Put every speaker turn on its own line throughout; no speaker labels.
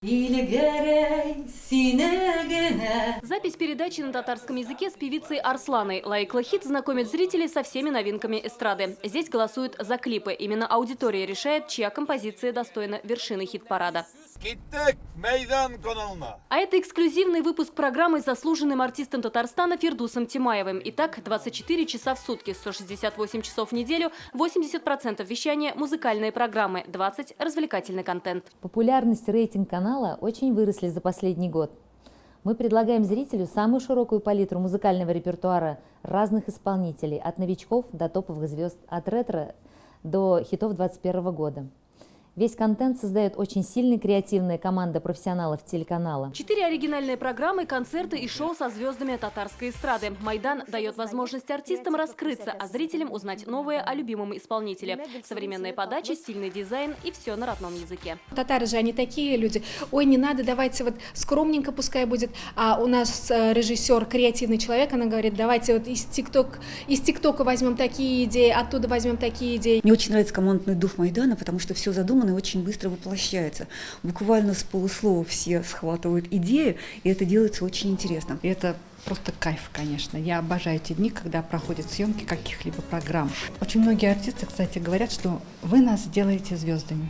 Запись передачи на татарском языке с певицей Арсланой. Лайкла Хит знакомит зрителей со всеми новинками эстрады. Здесь голосуют за клипы. Именно аудитория решает, чья композиция достойна вершины хит-парада. А это эксклюзивный выпуск программы с заслуженным артистом Татарстана Фирдусом Тимаевым. Итак, 24 часа в сутки, 168 часов в неделю, 80% вещания – музыкальные программы, 20% – развлекательный контент.
Популярность и рейтинг канала очень выросли за последний год. Мы предлагаем зрителю самую широкую палитру музыкального репертуара разных исполнителей, от новичков до топовых звезд, от ретро до хитов 2021 года. Весь контент создает очень сильная креативная команда профессионалов телеканала.
4 оригинальные программы, концерты и шоу со звездами татарской эстрады. Майдан дает возможность артистам раскрыться, а зрителям узнать новое о любимом исполнителе. Современная подача, стильный дизайн и все на родном языке.
Татары же, они такие люди. Ой, не надо, давайте вот скромненько пускай будет. А у нас режиссер, креативный человек, она говорит, давайте вот из ТикТока возьмем такие идеи, оттуда возьмем такие идеи.
Мне очень нравится командный дух Майдана, потому что все задумано и очень быстро воплощается. Буквально с полуслова все схватывают идею, и это делается очень интересно.
И это просто кайф, конечно. Я обожаю те дни, когда проходят съемки каких-либо программ. Очень многие артисты, кстати, говорят, что вы нас делаете звездами.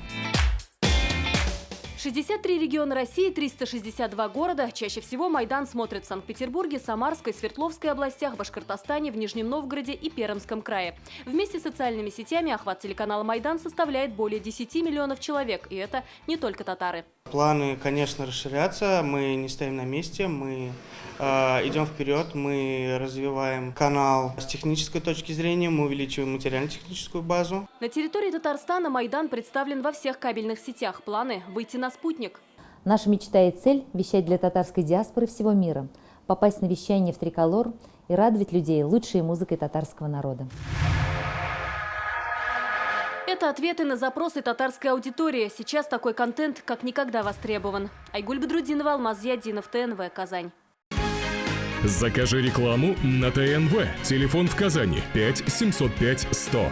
63 региона России, 362 города. Чаще всего Майдан смотрит в Санкт-Петербурге, Самарской, Свердловской областях, Башкортостане, в Нижнем Новгороде и Пермском крае. Вместе с социальными сетями охват телеканала «Майдан» составляет более 10 миллионов человек. И это не только татары.
Планы, конечно, расширяться. Мы не стоим на месте, мы идем вперед, мы развиваем канал с технической точки зрения, мы увеличиваем материально-техническую базу.
На территории Татарстана Майдан представлен во всех кабельных сетях. Планы – выйти на спутник.
Наша мечта и цель – вещать для татарской диаспоры всего мира, попасть на вещание в Триколор и радовать людей лучшей музыкой татарского народа.
Это ответы на запросы татарской аудитории. Сейчас такой контент как никогда востребован. Айгуль Бедрудинова, Алмаз Зиадинов, ТНВ, Казань.
Закажи рекламу на ТНВ. Телефон в Казани 5 705 100.